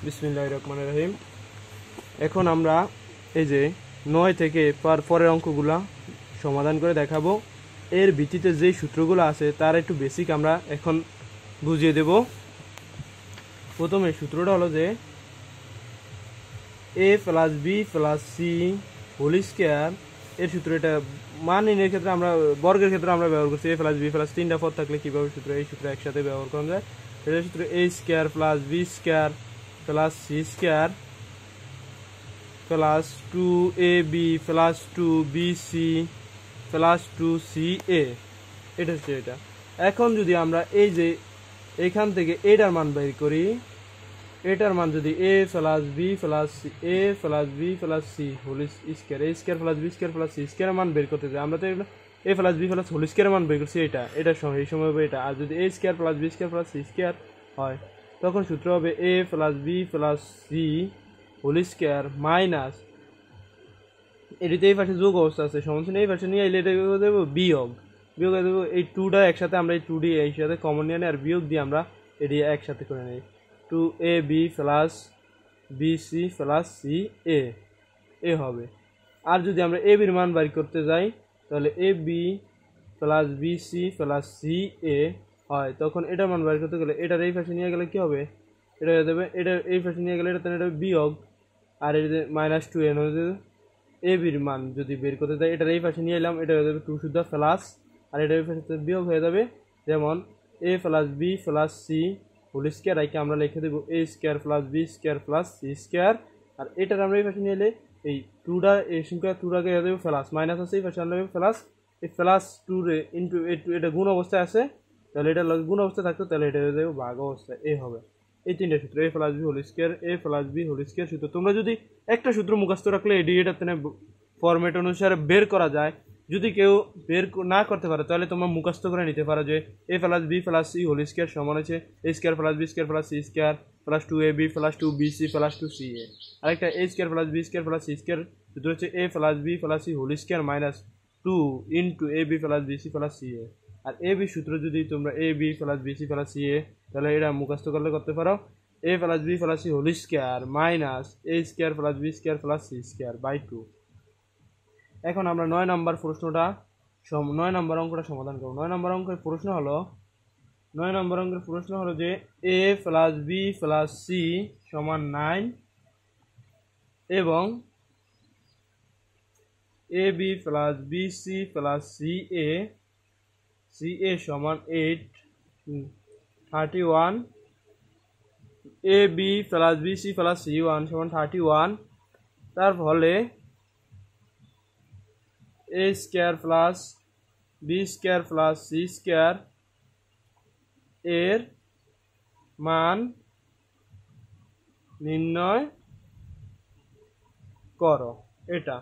বিসমিল্লাহির রহমানির রহিম। এখন আমরা এই যে 9 থেকে পরের অঙ্কগুলা সমাধান করে দেখাবো। এর ভিত্তিতে যে সূত্রগুলো আছে তার একটু বেসিক আমরা এখন বুঝিয়ে দেব। প্রথমে সূত্রটা হলো যে a plus B plus C whole square এর সূত্র। এটা মান নির্ণয়ের ক্ষেত্রে আমরা বর্গের ক্ষেত্রে আমরা ব্যবহার করছি। a প্লাস বি প্লাস 3টা পদ থাকলে কিভাবে সূত্র, এই সূত্র একসাথে ব্যবহার করা যায়। এটা সূত্র a square plus B square plus C square plus 2ab plus 2bc plus 2ca। এটা হচ্ছে এটা। এখন যদি আমরা এই যে এখান থেকে এটার মান বের করি, এটার মান যদি a plus B plus a plus B plus C whole square, a square plus B square plus C square মান বের করতে যাই, আমরা তো a plus B plus whole square মান বের করছি। এটার সময় এই সময় হবে এটা। আর যদি a square plus B square plus C square হয় তখন সূত্র হবে a plus B plus C whole square minus এটিতে এই পাশে যোগ অবস্থা আছে সমান এই পাশে নিয়ে এলে এটা দেবো বিয়োগ দেবো। এই 2টা একসাথে আমরা এই 2d এই সাথে কমন নিয়ে নিই আর বিয়োগ দিয়ে আমরা এটি একসাথে করে নিই। 2ab plus BC plus C A হবে। আর যদি আমরা এ বির মান বাড়ি করতে যাই তাহলে A B plus BC plus C A হয়, তখন এটার মান বাড়ি করতে গেলে এটার এই পাশে নিয়ে গেলে কি হবে, এটা হয়ে যাবে এটার এই পাশে নিয়ে গেলে এটা বিয়োগ আর এটা -2n হয়ে যাবে। এ বির মান যদি বের করতে যাই এটার এই পাশে নিয়ে এলাম, এটা হয়ে যাবে 2 সুদ্ধা প্লাস আর এটার এই পাশে বিয়োগ হয়ে যাবে। যেমন a plus B plus C whole square আইকে আমরা লিখে দেবো a square plus B square plus C square. আর এটার আমরা এই পাশে নিয়ে এলে এই 2টা এই সংখ্যা 2টাকে হয়ে যাবে প্লাস, মাইনাস আছে এই পাশে আনলে প্লাস, এই প্লাস 2 রে ইন্টু এটা গুণ অবস্থায় আছে তাহলে এটা গুণ অবস্থায় থাকতো তাহলে এটা হয়ে যাবে ভাগ অবস্থায় এ হবে। এই 3টা সূত্র a plus b whole square, a plus b whole square সূত্র। তোমরা যদি একটা সূত্র মুখস্থ রাখলে এটা ফরম্যাট অনুসারে বের করা যায়। যদি কেউ বের না করতে পারে তাহলে তোমরা মুখস্থ করে নিতে পারো যে a plus B plus C whole square সমান হচ্ছে a square plus B square plus C square plus 2ab plus 2bc plus 2ca। আরেকটা a square plus B square plus C square সূত্র হচ্ছে a plus B plus C whole square minus 2 into ab plus BC plus ca। আর A B সূত্র যদি তোমরা A B plus BC plus C A তাহলে এটা মুখস্থ করলে করতে পারো a plus B plus C whole square minus a square plus B square plus C square by 2। এখন আমরা 9 নম্বর অঙ্কটা সমাধান করব। 9 নম্বর অঙ্কের প্রশ্ন হলো যে a plus B plus C সমান 9 এবং A B plus B C plus C A সমান 8 31, A B plus B C plus C 1 সমান 31। তার ফলে a square plus B square plus C square এর মান নির্ণয় করো। এটা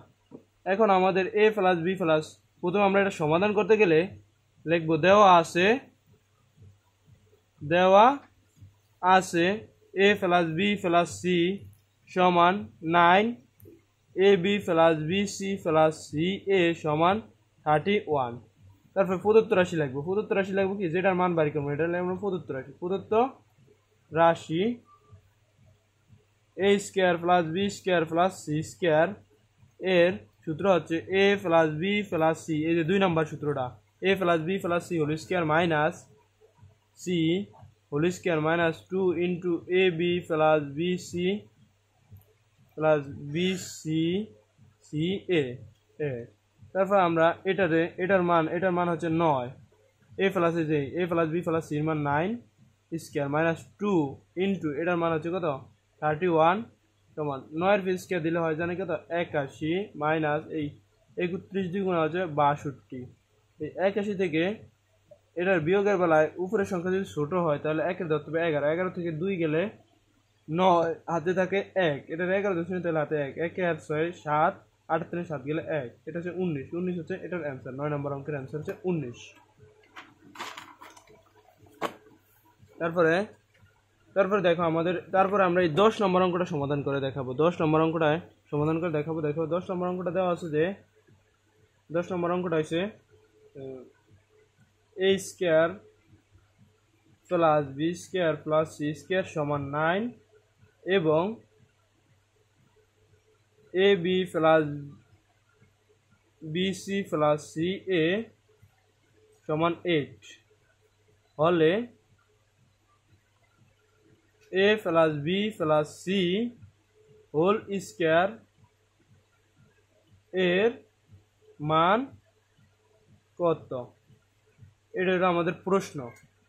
এখন আমাদের a প্লাস বি প্লাস, প্রথমে আমরা এটা সমাধান করতে গেলে লিখব দেওয়া আছে a plus B plus C সমান 9, A B plus B C plus C A সমান 31। তারপর প্রদত্ত রাশি লাগবো কি যেটার মান বাড়ি করবো, এটা আমরা প্রদত্ত রাশি a square plus B square plus C square এর সূত্র হচ্ছে a plus B plus C, এই যে 2 নম্বর সূত্রটা a plus B plus C whole square minus C whole square minus 2 into A B plus B C plus B C A. তারপর আমরা এটার মান হচ্ছে 9, a প্লাস বি প্লাস সির মান 9 স্কয়ার মাইনাস 2 ইন্টু এটার মান হচ্ছে কত 31 সমান 9 এর স্কয়ার দিলে হয় জানি কত 81 মাইনাস এই 31 দ্বিগুণ হচ্ছে 62। এই 81 থেকে এটার বিয়োগের বেলায় উপরের সংখ্যা যদি ছোট হয় তাহলে 1 ধরতে হবে 11 থেকে 2 গেলে 9 হাতে থাকে 1, এটার 11 দশমিক তাহলে হাতে 1, 1 আর 6 7, 8 থেকে 7 গেলে 1, এটা হচ্ছে 19 হচ্ছে এটার অ্যান্সার। 9 নম্বর অঙ্কের অ্যান্সার হচ্ছে 19। তারপরে দেখো তারপরে আমরা এই 10 নম্বর অঙ্কটা সমাধান করে দেখাবো। 10 নম্বর অঙ্কটা দেখো 10 নম্বর অঙ্কটা দেওয়া আছে যে 10 নম্বর অঙ্কটা হচ্ছে a square plus B square plus C square সমান 9 এবং A B plus BC plus C A সমান 8 হলে A plus B plus C whole square এর মান কত? এটা হলো আমাদের প্রশ্ন,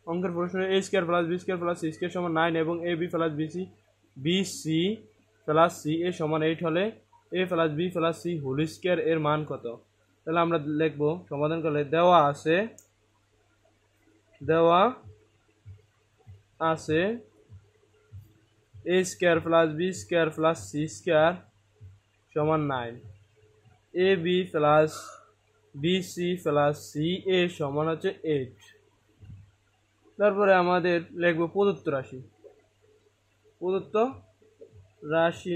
অঙ্কের প্রশ্ন। A square plus B square plus C square সমান 9 এবং A B plus BC plus C A সমান 8 হলে A plus B plus C whole square এর মান কত? তাহলে আমরা লিখব, সমাধান করলে দেওয়া আছে A square plus B square plus C square সমান 9, A B plus BC plus C A সমান হচ্ছে 8। তারপরে আমাদের লিখব প্রদত্ত রাশি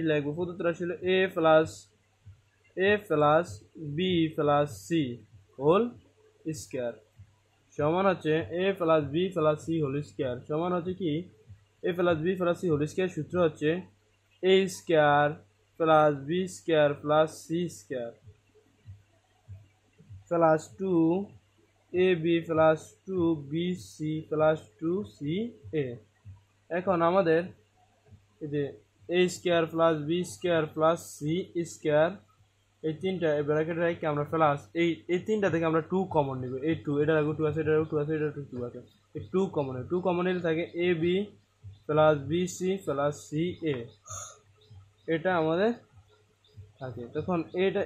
লিখব। প্রদত্ত রাশি হলো A plus B plus C whole square সমান হচ্ছে এ plus B plus C whole square সমান হচ্ছে কি, A plus B plus C whole square সূত্র হচ্ছে A square plus B square plus C square plus 2 A B plus 2 B C plus 2 C A. এখন আমাদের এই যে A square plus B square plus C square এই তিনটা ব্র্যাকেটে রেখে আমরা প্লাস এই তিনটা থেকে আমরা 2 কমন নিব। এই 2 এটা রাখবো, 2 আছে, এটা রাখবো, 2 আছে, এটা 2 আছে, এই 2 কমন নিলে থাকে A B plus B C plus C A, এটা আমাদের থাকে। তখন এইটা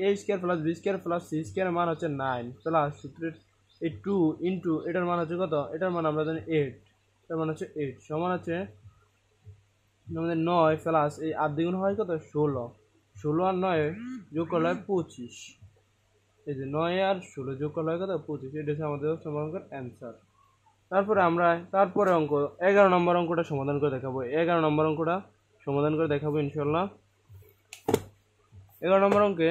এই square plus B square plus C square মান হচ্ছে 9 প্লাস সূত্রের এই 2 ইনটু এটার মান হচ্ছে কত? এটার মান আমরা জানি 8, এটার মান হচ্ছে 8 সমান হচ্ছে আমাদের 9 প্লাস এই 8 দ্বিগুণ হয় কত? 16 আর 9 যোগ করলে হয় 25। এই যে 9 আর 16 যোগ করলে হয় কত? 25। এটা হচ্ছে আমাদের সমাধানের অ্যান্সার। তারপরে অঙ্ক 11 নম্বর অঙ্কটা সমাধান করে দেখাবো। 11 নম্বর অঙ্কটা সমাধান করে দেখাবো ইনশাল্লাহ। 11 নম্বর অঙ্কে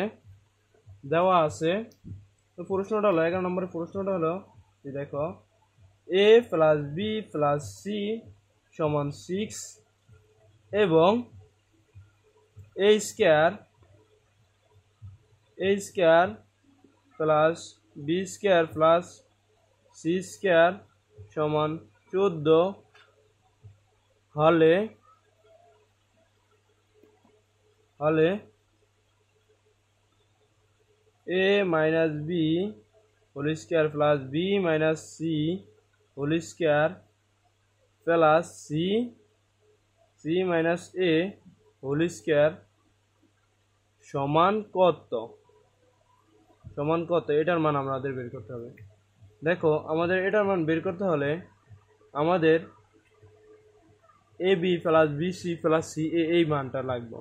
দেওয়া আছে, তো প্রশ্নটা হলো 11 নম্বরের প্রশ্নটা হলো যে দেখো A plus B plus C সমান 6 এবং A square plus B square plus C square সমান 14 হলে A minus B whole square plus B minus C whole square plus C minus A whole square সমান কত? এটার মান আমাদের বের করতে হবে। দেখো আমাদের এটার মান বের করতে হলে আমাদের A B plus B C plus C A এই মানটা লাগবে।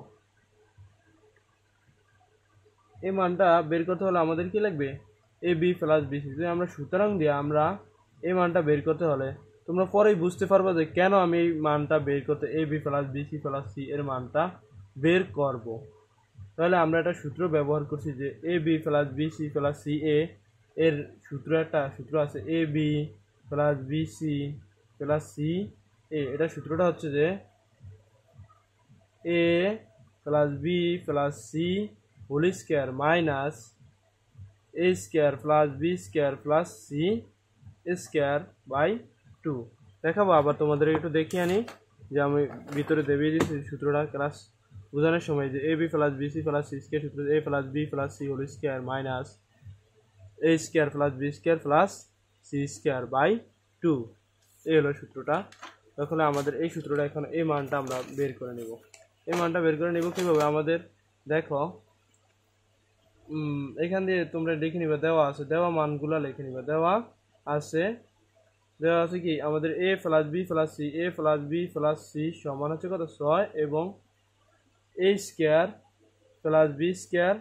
এই মানটা বের করতে হলে আমাদের কি লাগবে? এ বি প্লাস বি সি। যদি আমরা সুতরাং দিয়ে আমরা এই মানটা বের করতে হলে তোমরা পরেই বুঝতে পারবে যে কেন আমি এই মানটা বের করতে A B plus B C plus C এর মানটা বের করব। তাহলে আমরা একটা সূত্র ব্যবহার করছি যে A B plus B C plus C A এর একটা সূত্র আছে A B plus B C plus C A. এটা সূত্রটা হচ্ছে যে A plus B plus C whole square minus A square plus B square plus C square by 2। দেখাবো আবার তোমাদের একটু দেখিয়ে আনি যে আমি ভিতরে দেখিয়ে দিচ্ছি সূত্রটা ক্লাস বোঝানোর সময় যে A B plus B C plus C square সূত্র A plus B plus C whole square minus A square plus B square plus C square by 2, এই হলো সূত্রটা। তাহলে আমাদের এই সূত্রটা এখন এই মানটা আমরা বের করে নেব। এই মানটা বের করে নেব কীভাবে? আমাদের দেখো এখান দিয়ে তোমরা লিখে নিবে, দেওয়া মানগুলো লিখে নিবে। দেওয়া আছে কি আমাদের A plus B plus C সমান হচ্ছে কত? 6 এবং A square plus B square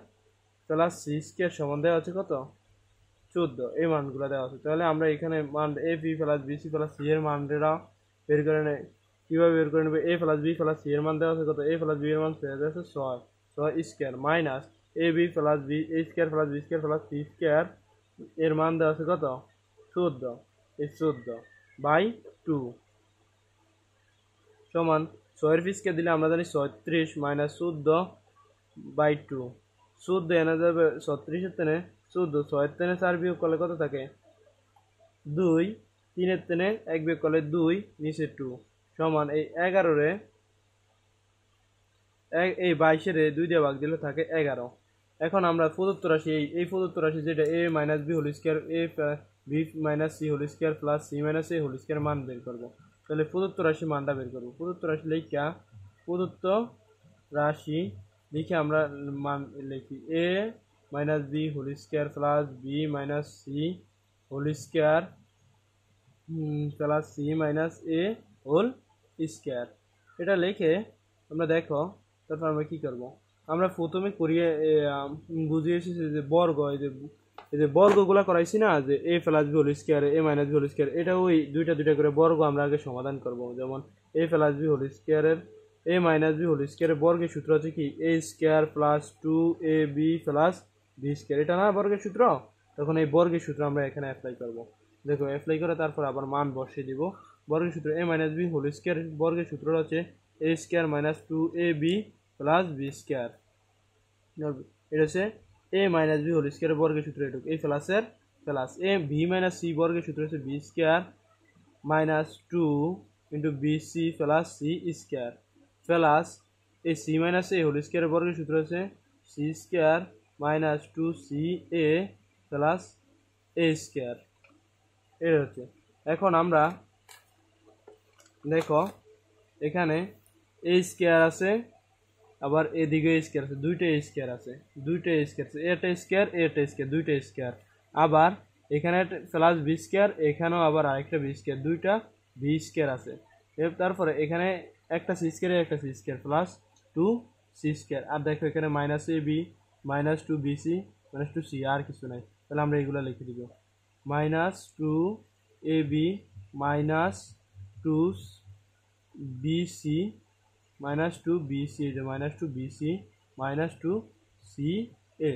plus C square সমান দেওয়া হচ্ছে কত? 14। এই মানগুলো দেওয়া আছে। তাহলে আমরা এখানে মান A B plus B C plus C এর মানটা বের করে নেই। কীভাবে বের করে নেবে? A plus B plus C এর মান দেওয়া আছে কত? এ প্লাস বি এর মান দেওয়া আছে 6 square minus A B plus B A square plus B square plus C square এর মান দেওয়া আছে কত? 14। এই 14 বাই 2 সমান 6 এর স্কয়ার দিলে আমরা জানি 36 মাইনাস 14/2 14 এনে যাবে 36 এর তেনে 14 6 এর তেনে 4 বিয়োগ করলে কত থাকে 2 3 এর তেনে 1 বিয়োগ করলে 2 নিচে 2 সমান এই 11 রে এই 22 এর 2 দিয়ে ভাগ দিলে থাকে 11। এখন আমরা প্রদত্ত রাশি এই প্রদত্ত রাশি যেটা a minus b whole square a b minus c whole square plus c minus a whole square মান বের করব। তাহলে প্রদত্ত রাশি মানটা বের করব। প্রদত্ত রাশি লিখা প্রদত্ত রাশি লিখে আমরা মান লিখি a minus b whole square plus b minus c whole square plus c minus a whole square. এটা লিখে আমরা দেখো তারপর আমরা কি করব। আমরা প্রথমে করিয়ে বুঝিয়ে এসেছি যে বর্গ এই যে বর্গগুলা করাইছি না যে a plus b whole square a minus b whole square এটা ওই দুইটা করে বর্গ আমরা আগে সমাধান করব। যেমন a প্লাস b হোল স্কয়ারের a মাইনাস b হোল স্কয়ারের বর্গের সূত্র হচ্ছে কি a square plus 2ab plus b square. এটা না বর্গের সূত্র, তখন এই বর্গের সূত্র আমরা এখানে অ্যাপ্লাই করব। দেখো অ্যাপ্লাই করে তারপর আবার মান বসিয়ে দিব। বর্গের সূত্র a minus b whole square বর্গের সূত্র হচ্ছে a square minus 2ab plus b square. এটা হচ্ছে a minus b whole square বর্গের সূত্র এটুকু এই প্লাসের plus a b minus c বর্গের সূত্র হচ্ছে b square minus 2 into bc plus c square plus এই c minus a whole square বর্গের সূত্র হচ্ছে c square minus 2ca plus a square. এটা হচ্ছে এখন আমরা দেখো এখানে a স্কয়ার আছে আবার এদিকে স্কয়ার আছে, দুইটা স্কয়ার আছে এটা স্কয়ার দুইটা স্কয়ার। আবার এখানে প্লাস বি স্কয়ার এখানেও আবার আরেকটা বি স্কয়ার, দুইটা বি স্কয়ার আছে। তারপরে এখানে একটা সি স্কয়ার একটা C square plus 2 C square. আর দেখো এখানে minus A B minus 2 BC minus 2 C আর কিছু নাই। তাহলে আমরা এগুলো লিখে দিব minus 2 A B minus 2 BC minus 2 BC minus 2 BC minus 2 C A.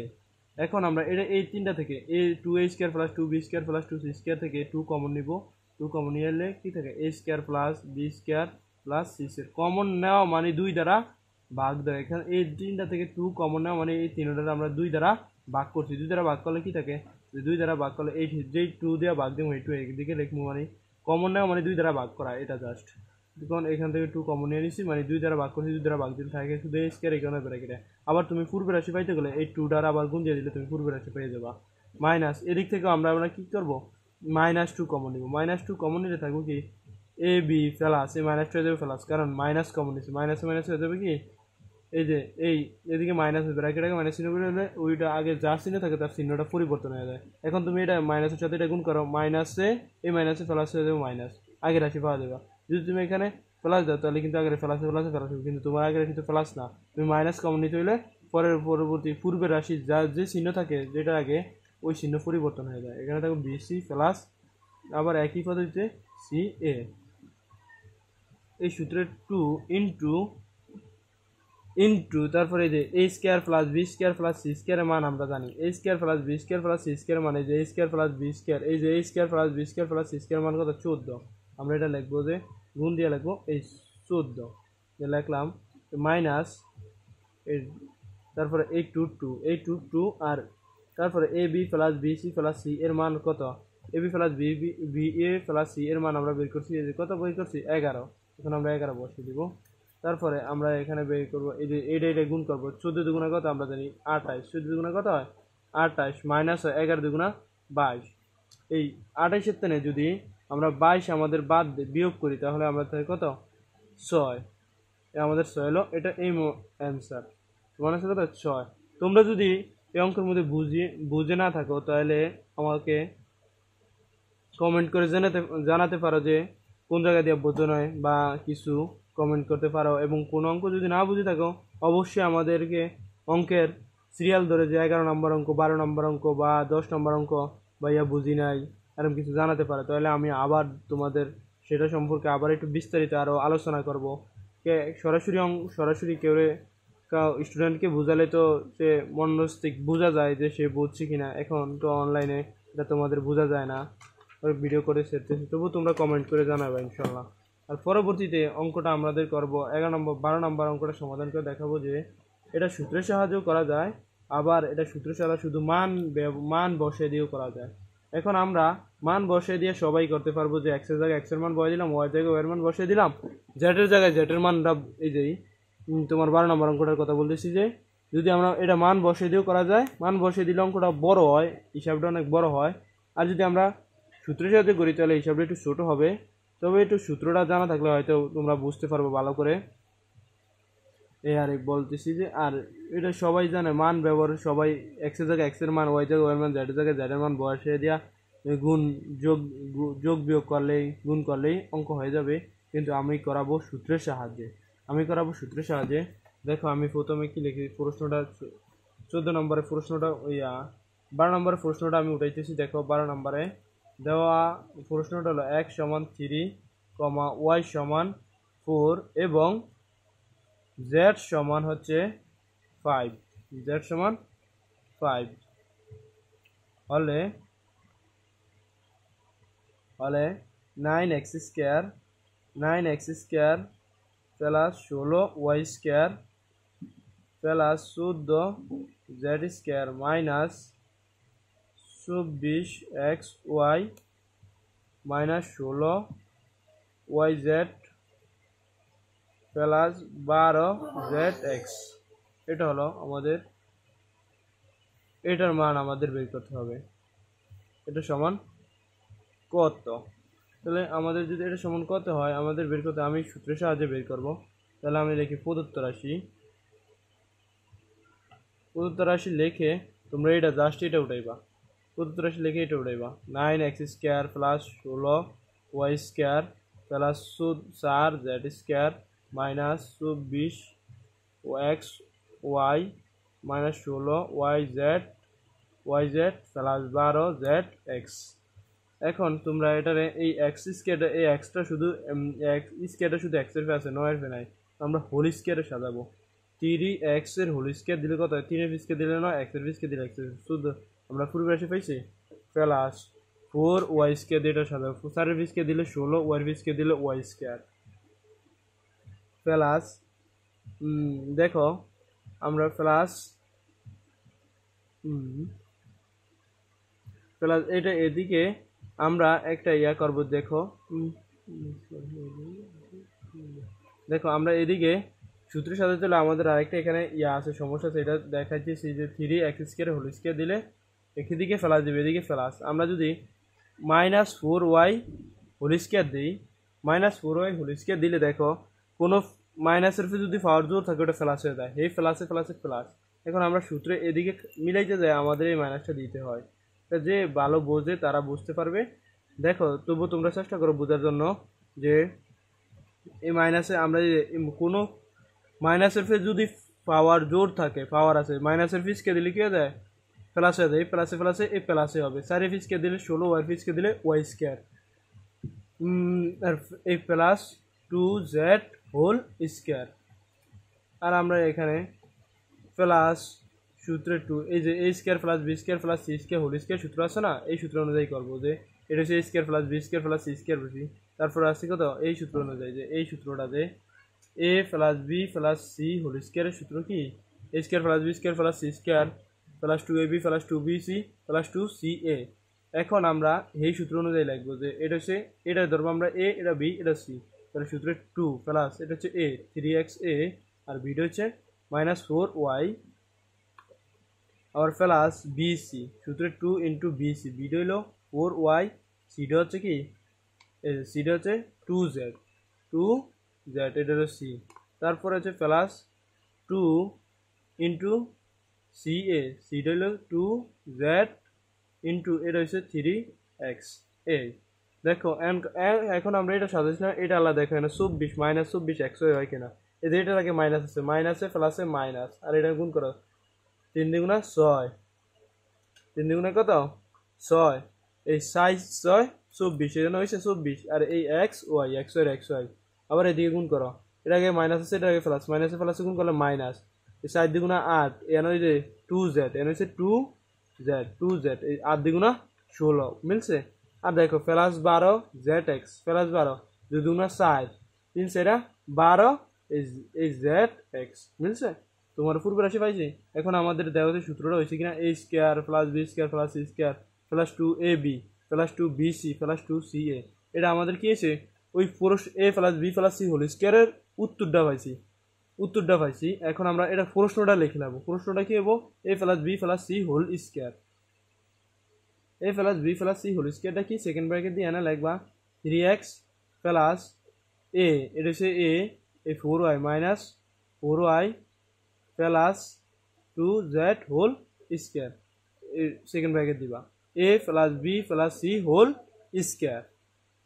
এখন আমরা এটা এই তিনটা থেকে A 2a square plus 2b square plus 2c square থেকে 2 কমন নিব। 2 কমন নিলে কি থাকে a square plus b square plus c square. Common নেওয়া মানে 2 দ্বারা ভাগ দেওয়া। এখানে এই তিনটা থেকে 2 কমন নেওয়া মানে এই তিনটা আমরা 2 দ্বারা ভাগ করছি। 2 দ্বারা ভাগ করলে কি থাকে যে 2 দ্বারা ভাগ করলে এই যেই 2 দিয়ে ভাগ দেবো এই 2 একদিকে লিখবো মানে কমন নেওয়া মানে 2 দ্বারা ভাগ করা এটা জাস্ট। কারণ এখান থেকে 2 কমন নিয়ে নিছি মানে 2 দ্বারা ভাগ করছি 2 দ্বারা ভাগ দিলে থাকে শুধু a স্কয়ার এখানে ব্র্যাকেটে। আবার তুমি পূর্বের রাশি পাইতে গেলে এই 2 দ্বারা আবার গুণ দিয়ে দিলে তুমি পূর্বের রাশি পেয়ে যাবা। মাইনাস এদিক থেকে আমরা কি করব মাইনাস 2 কমন নিব। মাইনাস 2 কমন নিলে থাকবে কি a b প্লাস এই মাইনাস 2 হয়ে যাবে প্লাস, কারণ মাইনাস কমন নিছি মাইনাস মাইনাস হয়ে যাবে কি এই যে এই এদিকে মাইনাস ব্র্যাকেটে মাইনাস চিহ্ন করে হলে ওইটা আগে যা চিহ্ন থাকে তার চিহ্নটা পরিবর্তন হয়ে যায়। এখন তুমি এটা মাইনাসের সাথে এটা গুণ করো মাইনাসে এই মাইনাসে প্লাস হয়ে যাবে মাইনাস আগের রাশি পাওয়া যাবে। যদি তুমি এখানে প্লাস দাও তাহলে কিন্তু আগের প্লাসে প্লাসে প্লাস হবে, কিন্তু তোমার আগের রাশি তো প্লাস না, তুমি মাইনাস কমন নিতে হইলে পরবর্তী পূর্বের রাশি যা যে চিহ্ন থাকে যেটা আগে ওই চিহ্ন পরিবর্তন হয়ে যায়। এখানে থাকবে বিসি প্লাস আবার একই পদ্ধতিতে সি এ। এই সূত্রের 2 ইন্টু তারপরে এই যে a square plus b square plus c স্কয়ারের মান আমরা জানি a square plus b square plus c square মানে যে a square plus b square এই যে a square plus b square plus c square মান কত 14। আমরা এটা লিখবো যে গুণ দিয়ে লিখবো এই 14 যে লিখলাম মাইনাস এই তারপরে এই 2 আর তারপরে a b plus b c plus c এর মান কত a b plus b a plus c এর মান আমরা বের করছি এই যে কত বের করছি 11। এখন আমরা 11 বসিয়ে দিব। তারপরে আমরা এখানে বের করবো এই যে এটা গুণ করবো 14 দুগুণা কত আমরা জানি 28, 14 দুগুণা কত হয় 28 মাইনাস হয় 11 দুগুণা 22। এই 28 এর থেকে যদি আমরা 22 আমাদের বাদ বিয়োগ করি তাহলে আমরা থাকে কত 6, আমাদের 6 হলো এটা এই অ্যান্সার। তোমার আছে কত 6। তোমরা যদি এই অঙ্কের মধ্যে বুঝে না থাকো তাহলে আমাকে কমেন্ট করে জানাতে পারো যে কোন জায়গা দিয়ে বোঝো নয় বা কিছু কমেন্ট করতে পারো। এবং কোন অঙ্ক যদি না বুঝে থাকো অবশ্যই আমাদেরকে অঙ্কের সিরিয়াল ধরে যে 11 নম্বর অঙ্ক 12 নম্বর অঙ্ক বা 10 নম্বর অঙ্ক বা ইয়া বুঝি নাই এরকম কিছু জানাতে পারো, তাহলে আমি আবার তোমাদের সেটা সম্পর্কে আবার একটু বিস্তারিত আরও আলোচনা করব। সরাসরি কেউ স্টুডেন্টকে বোঝালে তো সে মনস্তিক বোঝা যায় যে সে বুঝছে কিনা। এখন তো অনলাইনে এটা তোমাদের বোঝা যায় না, ভিডিও করে সেরতেছি, তবু তোমরা কমেন্ট করে জানাবে ইনশাল্লাহ। আর পরবর্তীতে অঙ্কটা আমাদের করব 12 নম্বর অঙ্কটা সমাধান করে দেখাবো যে এটা সূত্রের সাহায্যেও করা যায়, আবার এটা সূত্রের সাহায্যে শুধু মান বসিয়ে দিয়েও করা যায়। এখন আমরা মান বসিয়ে দিয়ে সবাই করতে পারবো যে এক্স এর জায়গায় এক্স এর মান বসিয়ে দিলাম, ওয়াই জায়গায় ওয়াই এর মান বসিয়ে দিলাম, জেড এর জায়গায় জেড এর মানটা এই যে তোমার 12 নম্বর অঙ্কটার কথা বলতেছি যে যদি আমরা এটা মান বসিয়ে দিয়েও করা যায়, মান বসিয়ে দিলে অঙ্কটা বড় হয়, হিসাবটা অনেক বড় হয়। আর যদি আমরা সূত্রের সাহায্যে করি তাহলে হিসাবটা একটু ছোট হবে, তবে একটু সূত্রটা জানা থাকলে হয়তো তোমরা বুঝতে পারবে ভালো করে। এই আর বলতেছি যে আর এটা সবাই জানে মান ব্যবহার, সবাই এক্স এর জায়গায় এক্স এর মান, ওয়াই জায়গায় ওয়াই এর মান, জেড এর জায়গায় জেড এর মান বসিয়ে দিয়া গুণ যোগ বিয়োগ করলেই গুণ করলেই অঙ্ক হয়ে যাবে। কিন্তু আমি করাবো সূত্রের সাহায্যে। দেখো আমি প্রথমে কি লিখি, প্রশ্নটা 14 নম্বরের প্রশ্নটা 12 নম্বরের প্রশ্নটা আমি উঠাইতেছি। দেখো 12 নম্বরে দেওয়া প্রশ্নটা হলো x সমান 3, y সমান 4 এবং z সমান হচ্ছে 5, হলে 9x square plus 16y square plus 14z square minus 24xy minus 16yz plus 12zx, এটা হলো আমাদের, এটার মান আমাদের বের করতে হবে। এটা সমান কত? তাহলে আমাদের যদি এটা সমান কত হয় আমাদের বের করতে, আমি সূত্রের সাহায্যে বের করব। তাহলে আমি লিখি প্রদত্ত রাশি লিখে তোমরা এটা জাস্ট এটা উঠাইবা, প্রদত্ত রাশি লিখে এটা উঠাইবা 9x square plus 16y square plus 4z square minus 24xy minus 16yz plus 12zx। এখন তোমরা এটারে এই এক্স স্কয়ারটা, এই এক্সটা শুধু স্কয়ারটা শুধু এক্স এর আছে, নয়ের ফে নাই, আমরা হোল স্কয়ারে সাজাবো। 3x এর হোল স্কয়ার দিলে কত হয়, 3 এর স্কয়ার দিলে নয়, x এর স্কয়ার দিলে x এর শুধু আমরা পূর্বে রাশি পাইছি প্লাস 4y স্কয়ার দিয়ে এটা সাজাবো, 4 এর স্কয়ার দিলে 16, y এর স্কয়ার দিলে y স্কয়ার প্লাস দেখো আমরা প্লাস এটা এদিকে আমরা একটা করব। দেখো আমরা এদিকে সূত্রের সাথে চলে আমাদের আরেকটা এখানে আছে, সমস্যা আছে, এটা দেখাচ্ছি যে 3x স্কয়ার হোল স্কয়ার দিলে এদিকে প্লাস দিবে, এদিকে প্লাস। আমরা যদি -4y হোল স্কয়ার দিই, -4y হোল স্কয়ার দিলে দেখো কোনো মাইনাসের যদি পাওয়ার জোর থাকে ওটা প্লাস হয়ে যায়, এই প্লাসে প্লাস। এখন আমরা সূত্রে এদিকে মিলাইতে যায় আমাদের এই মাইনাসটা দিতে হয়। যে ভালো বোঝে তারা বুঝতে পারবে। দেখো তবু তোমরা চেষ্টা করো বোঝার জন্য যে এই মাইনাসে আমরা কোনো মাইনাসের ফে যদি পাওয়ার জোর থাকে, পাওয়ার আছে, মাইনাসের ফিসকে দিলে কি হয়ে যায়, প্লাস হয়ে যায়, এই প্লাসে এই প্লাসে হবে। 4 ফিসকে দিলে 16, ওয়াই ফিসকে দিলে ওয়াই স্কয়ার, আর এই প্লাস 2z হোল স্কয়ার। আর আমরা এখানে প্লাস সূত্রে 2, এই যে a square plus b square plus c square whole square সূত্র আছে না, এই সূত্র অনুযায়ী করব যে এটা হচ্ছে a square plus b square plus c square বেশি, তারপর আসছে কত এই সূত্র অনুযায়ী, যে এই সূত্রটা যে a plus b plus c whole স্কয়ারের সূত্র কি a square plus b square plus c square plus 2ab plus 2bc plus 2ca। এখন আমরা এই সূত্র অনুযায়ী লিখব যে এটা হচ্ছে, এটা ধরবো আমরা a, এটা b, এটা c, তাহলে সূত্রে 2 প্লাস এটা হচ্ছে a 3xa আর b হচ্ছে -4y আবার প্লাস bc, সূত্রে 2 ইন্টু bc, b হলো 4y, c হচ্ছে কি c হচ্ছে 2z, এটা হলো c, তারপর হচ্ছে প্লাস 2 ইন্টু ca, c হলো 2z ইন্টু এটা হচ্ছে 3xa। দেখো এখন আমরা এটা সাজাইছিলাম, এটা আলাদা দেখো না 24 -24 হয় কিনা, এদের এটার আগে মাইনাস আছে, মাইনাসে প্লাসে মাইনাস, আর এটা গুণ করো 3 দুগুণা 6, 3 দুগুণা কত 6, এই 6 6 24, এখানে হয়েছে 24, আর এই এক্স ওয়াই আবার এদিকে গুণ করো, এটা আগে মাইনাস আছে, এটা আগে প্লাস, মাইনাসে প্লাসে গুণ করলে মাইনাস, এই 4 দুগুণা 8, এখানে হয়েছে 2z, এখানে হয়েছে 2z, এই 8 দুগুণা 16 মিলছে। আর দেখো প্লাস 12 zx প্লাস 12, দুই দুগুণা 4 3 4 12 এই জেড এক্স বুঝছে তোমার পূর্ব রাশি পাইছি এখন আমাদের দেওয়া সূত্রটা হয়েছে কিনা a square plus b square plus c square plus 2ab plus 2bc plus 2ca এটা আমাদের কি আছে ওই a plus b plus c whole স্কয়ারের উত্তরটা পাইছি এখন আমরা এটা প্রশ্নটা লিখে নেব প্রশ্নটা কি হবে a plus b plus c whole square a plus b plus c whole স্কয়ারটা কি সেকেন্ড ব্র্যাকেট দিয়ে এনে লিখবা 3x প্লাস a এটা হচ্ছে a এই 4y minus 4y plus 2z whole square second bracket দিবা a plus b plus c whole square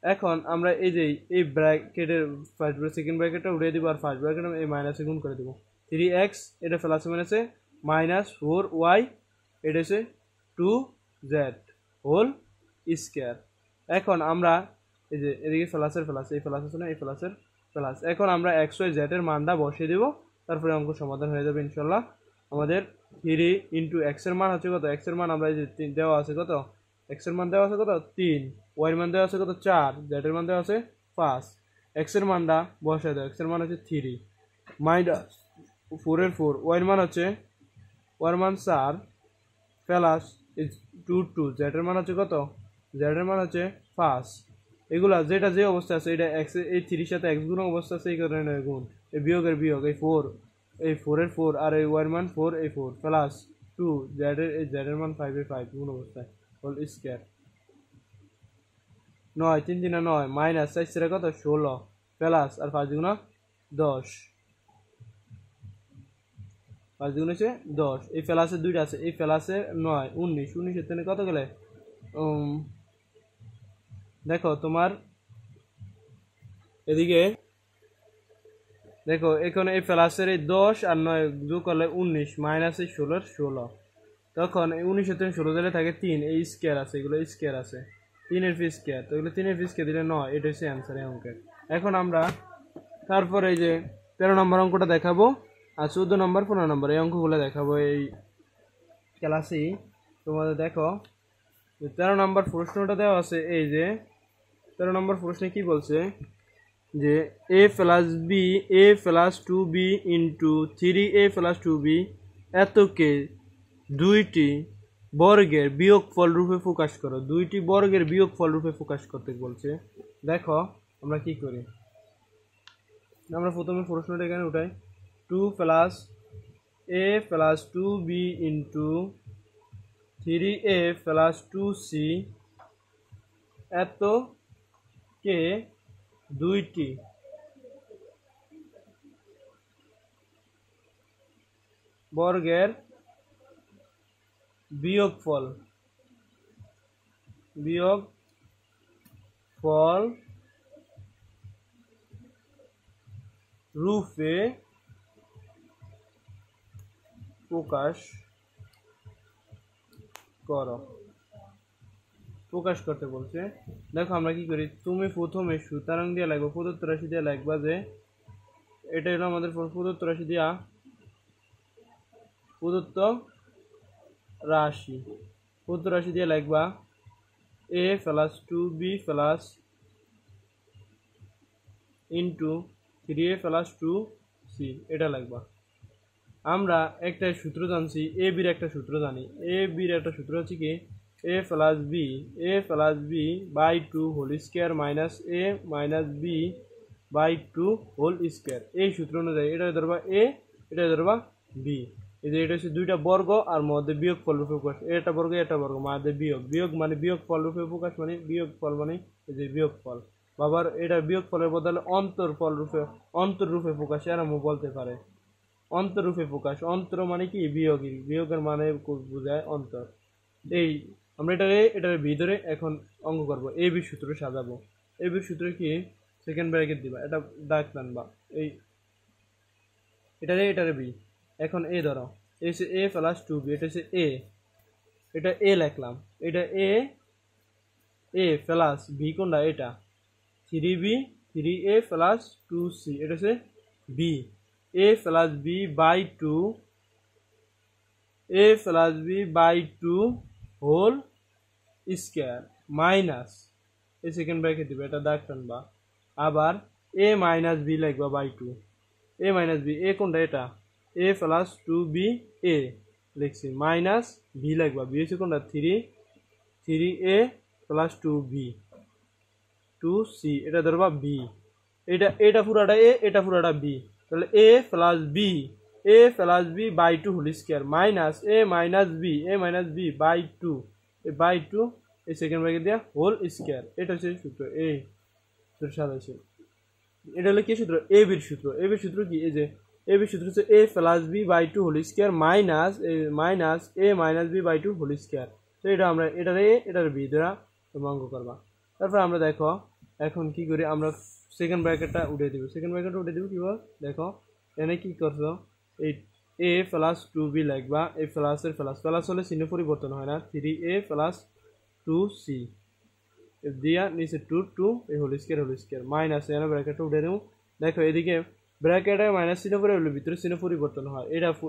এখন আমরা এই যে এই ব্র্যাকেটের ফার্স্ট সেকেন্ড ব্র্যাকেটটা উঠিয়ে দিব আর ফার্স্ট ব্র্যাকেট এই মাইনাসে গুণ করে দিব 3x এটা প্লাস মাইনাসে মাইনাস 4y এটা হচ্ছে 2z হোল স্কয়ার এখন আমরা এই যে এদিকে প্লাসের প্লাস এই প্লাস আছে না এই প্লাসের প্লাস এখন আমরা x y z এর মানটা বসিয়ে দেব তারপরে অঙ্ক সমাধান হয়ে যাবে ইনশাআল্লাহ আমাদের 3 ইনটু x এর মান হচ্ছে কত x এর মান আমরা এই যে দেওয়া আছে কত x এর মান দেওয়া আছে কত 3 y এর মান দেওয়া আছে কত 4 z এর মান দেওয়া আছে 5 x এর মানটা বসায় দাও x এর মান হচ্ছে 3 মাইনাস 4 এর 4 y এর মান হচ্ছে y এর মান 4 প্লাস 2 z এর মান হচ্ছে কত z এর মান হচ্ছে 5 এগুলা যেটা যে অবস্থা আছে এটা x এই 3 এর সাথে x গুণ অবস্থা আছে এই কারণে গুণ এই বিয়োগের বিয়োগ এই 4 এর 4 আর এই y এর মান 4 এই 4 প্লাস 2 z এর মান 5 এর 5 গুণ অবস্থায় হোল স্কয়ার 9 3 3 9 মাইনাস 4 এর কত 16 প্লাস আর 5 গুণ 10 5 গুণ হচ্ছে 10 এই প্লাসে দুইটা আছে এই প্লাসে 9 19 19 এর থেকে কত গেলে দেখো তোমার এদিকে দেখো এখানে এই প্লাসের এই 10 আর 9 যোগ করলে 19 মাইনাস এই 16 এর 16 তখন এই 19 এর থেকে 16 দিলে থাকে 3 এই স্কয়ার আছে এগুলো স্কয়ার আছে 3 এর ফি স্কয়ার তো এগুলো 3 এর ফি স্কয়ার দিলে 9 এটা হচ্ছে आंसर এই অঙ্কের এখন আমরা তারপর এই যে 13 নম্বর অঙ্কটা দেখাবো আর 14 নম্বর 15 নম্বর এই অঙ্কগুলো দেখাবো এই ক্লাসে তোমাদের দেখো 13 নম্বর প্রশ্নটা দেওয়া আছে এই যে 13 নম্বর প্রশ্নে কি বলছে যে a plus b a plus 2b into 3a plus 2b এতকে দুইটি বর্গের বিয়োগফল রূপে প্রকাশ করো দুইটি বর্গের বিয়োগফল রূপে প্রকাশ করতে বলছে দেখো আমরা কি করি আমরা প্রথমে প্রশ্নটা এখানে উঠাই 2 plus a plus 2b into 3a plus 2c এত কে দুইটি বর্গের বিয়োগফল রূপে প্রকাশ করতে বলছে দেখো আমরা কি করি তুমি প্রথমে সুতরাং দিয়ে লাগবে প্রদত্ত রাশি দিয়ে লাগবা যে এটা হলো আমাদের প্রদত্ত রাশি দিয়া প্রদত্ত রাশি দিয়ে লাগবা a plus 2b plus into 3a plus 2c এটা লাগবা আমরা একটা সূত্র জানছি a b এর একটা সূত্র জানি a b এর একটা সূত্র হচ্ছে কি a plus b by 2 whole square minus a minus b by 2 whole square এই সূত্র অনুযায়ী এটা ধরবা a এটা ধরবা b এই যে এটা হচ্ছে দুইটা বর্গ আর মধ্যে বিয়োগফল রূপে প্রকাশ এটা বর্গ মধ্যে বিয়োগ মানে বিয়োগফল রূপে প্রকাশ মানে বিয়োগফল মানে এই যে বিয়োগফল বাবার এটা বিয়োগফলের বদলে অন্তররূপে প্রকাশ এরা বলতে পারে অন্তররূপে প্রকাশ অন্তর মানে কি বিয়োগের মানে বোঝায় অন্তর এই আমরা এটারে ভিতরে এখন অঙ্ক করব এ বি সূত্র সাজাবো এ বি সূত্রে কি সেকেন্ড ব্র্যাকেট দিবা এটা দাগ টানবা এই এটারে বি এখন এ ধরো এই হচ্ছে a প্লাস 2b এটা হচ্ছে a এটা a লিখলাম এটা a প্লাস b কোনটা এটা 3b 3a প্লাস 2c এটা হচ্ছে b a plus b by 2 a plus b by 2 whole square minus এই সেকেন্ড ব্র্যাকেট দিবে এটা দাগ টানবা আবার এ মাইনাস বি লিখবা বাই 2 এ মাইনাস বি এ কোনটা এটা এ প্লাস 2b এ লিখছি মাইনাস বি লিখবা বি হচ্ছে কোনটা 3a প্লাস 2b 2c এটা ধরবা বি এটা পুরাটা এ এটা পুরাটা বি তাহলে a plus b by 2 whole square minus a minus b by 2 a by 2 এই সেকেন্ড ব্র্যাকেট দিয়া হোল স্কয়ার এটা হচ্ছে সূত্র এ সূত্র সাজাইছে এটা হলো কি সূত্র এ বির সূত্র কি এই যে এ বির সূত্র হচ্ছে এ plus b by 2 whole square minus a minus b by 2 whole square তো এটা আমরা এটার বি দ্বারা অঙ্ক করবা তারপর আমরা দেখো এখন কি করি আমরা সেকেন্ড ব্র্যাকেটটা উঠিয়ে দিব কিভাবে দেখো এখানে কি করছো এই a প্লাস 2b লিখবা এই প্লাসের প্লাস হলে চিহ্ন পরিবর্তন হয় না 3a প্লাস 2c দিয়া নিচে 2 এই হোল স্কয়ার মাইনাস এখানে ব্র্যাকেটটা উঠিয়ে দেবো দেখো এদিকে ব্র্যাকেটে মাইনাস চিহ্ন পরে হলে ভিতরে চিহ্ন পরিবর্তন হয়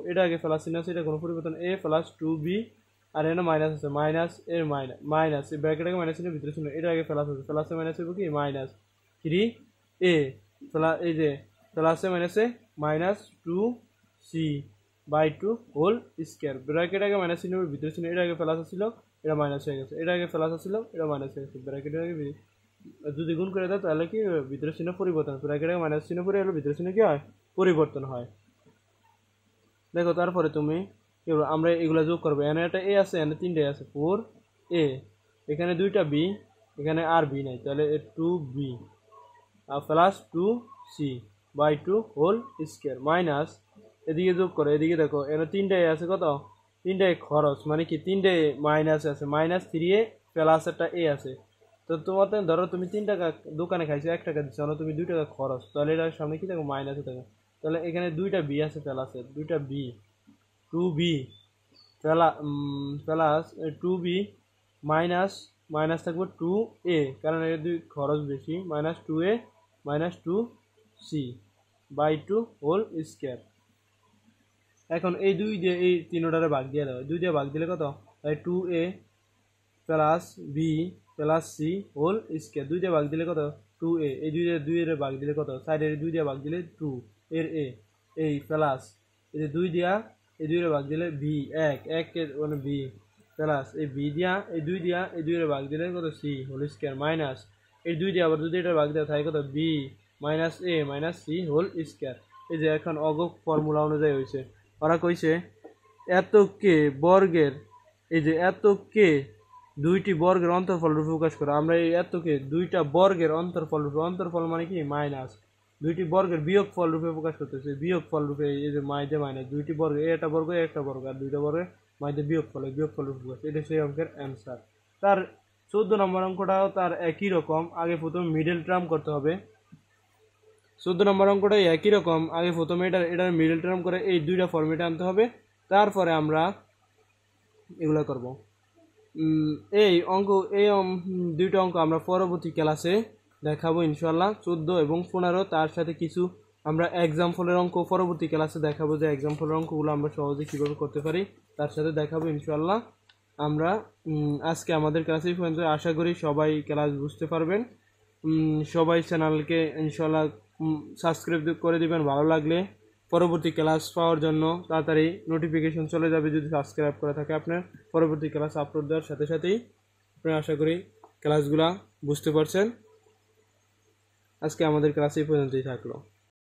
এটা আগে প্লাস চিহ্ন আছে এটা কোনো পরিবর্তন a প্লাস 2b আর এখানে মাইনাস আছে মাইনাস এর মাইনাস এই ব্র্যাকেটে মাইনাস চিহ্ন ভিতরে চিহ্ন এটা আগে প্লাস আছে প্লাসে মাইনাস হবে কি মাইনাস 3a প্লাস এই যে প্লাসে মাইনাসে minus 2c by 2 whole square bracket আগে মাইনাস চিহ্ন ভিতরে চিহ্ন এটা আগে প্লাস ছিল এটা মাইনাস হয়ে গেছে এটা আগে প্লাস ছিল এটা মাইনাস হয়ে গেছে ব্র্যাকেটের আগে যদি গুণ করে দাও তাহলে কি ভিতরে চিহ্ন পরিবর্তন ব্র্যাকেটে মাইনাস চিহ্ন পরে হলে ভিতরে চিহ্ন কি হয় পরিবর্তন হয় দেখো তারপরে তুমি আমরা এগুলা যোগ করবো এখানে একটা এ আছে এখানে তিনটে আছে 4a এখানে দুইটা বি এখানে আর বি নাই তাহলে 2b আর plus 2c by 2 whole square minus এদিকে যোগ করো এদিকে দেখো এখানে তিনটে আছে কত তিনটে খরচ মানে কি তিনটে মাইনাস আছে মাইনাস 3a প্লাস একটা এ আছে তো তোমার ধরো তুমি 3 টাকা দোকানে খাইছো 1 টাকা দিচ্ছ না তুমি 2 টাকা খরচ তাহলে এটার সামনে কি থাকবে মাইনাসে থাকবে তাহলে এখানে দুইটা বি আছে প্লাসের দুইটা B 2b plus 2b minus থাকবে 2a কারণ এর দুই খরচ বেশি minus 2a minus 2c by 2 whole square এখন এই দুই দিয়ে এই তিনটারে ভাগ দিয়ে দাও দুই দিয়ে ভাগ দিলে কত তাই 2a plus b plus c whole square দুই দিয়ে ভাগ দিলে কত 2a এই দুই এর ভাগ দিলে কত সাইডের দুই দিয়ে ভাগ দিলে 2 এর a এই প্লাস এই দুই দিয়া এই দুই এর ভাগ দিলে b 1 এর মানে b প্লাস এই b দিয়া এই দুই এর ভাগ দিলে কত c হোল স্কয়ার মাইনাস এই দুই দিয়ে আবার দুই এর ভাগ দেওয়া থাকে কত b minus a minus c whole square এই যে এখন অগক ফর্মুলা অনুযায়ী হয়েছে ওরা কইছে এত কে বর্গের এই যে এত কে দুইটি বর্গের অন্তরফল রূপে প্রকাশ করে আমরা এই এত কে দুইটা বর্গের অন্তরফল মানে কি মাইনাস দুইটি বর্গের বিয়োগফল রূপে প্রকাশ করতেছে বিয়োগফল রূপে এই যে মাইদে মাইনাস দুইটি বর্গ একটা বর্গ আর দুইটা বর্গের মাইদে বিয়োগফল রূপে প্রকাশ এটা সেই অঙ্কের অ্যান্সার তার 14 নম্বর অঙ্কটাও তার একই রকম আগে প্রথমে মিডল টার্ম করতে হবে 14 নম্বর অঙ্কটা একই রকম আগে প্রথমে এটার মিডল টার্ম করে এই দুইটা ফর্মেটে আনতে হবে তারপরে আমরা এগুলা করব এই দুইটা অঙ্ক আমরা পরবর্তী ক্লাসে দেখাবো ইনশাআল্লাহ 14 এবং 15 তার সাথে কিছু আমরা এক্সাম্পলের অঙ্ক পরবর্তী ক্লাসে দেখাবো যে এক্সাম্পলের অঙ্কগুলো আমরা সহজে কীভাবে করতে পারি তার সাথে দেখাবো ইনশাআল্লাহ আমরা আজকে আমাদের ক্লাসে পর্যন্ত আশা করি সবাই ক্লাস বুঝতে পারবেন সবাই চ্যানেলকে ইনশাআল্লাহ সাবস্ক্রাইব করে দিবেন ভালো লাগলে পরবর্তী ক্লাস পাওয়ার জন্য তাড়াতাড়ি নোটিফিকেশন চলে যাবে যদি সাবস্ক্রাইব করা থাকে আপনার পরবর্তী ক্লাস আপলোড দেওয়ার সাথে সাথেই আপনারা আশা করি ক্লাসগুলা বুঝতে পারছেন আজকে আমাদের ক্লাস এই পর্যন্তই থাকলো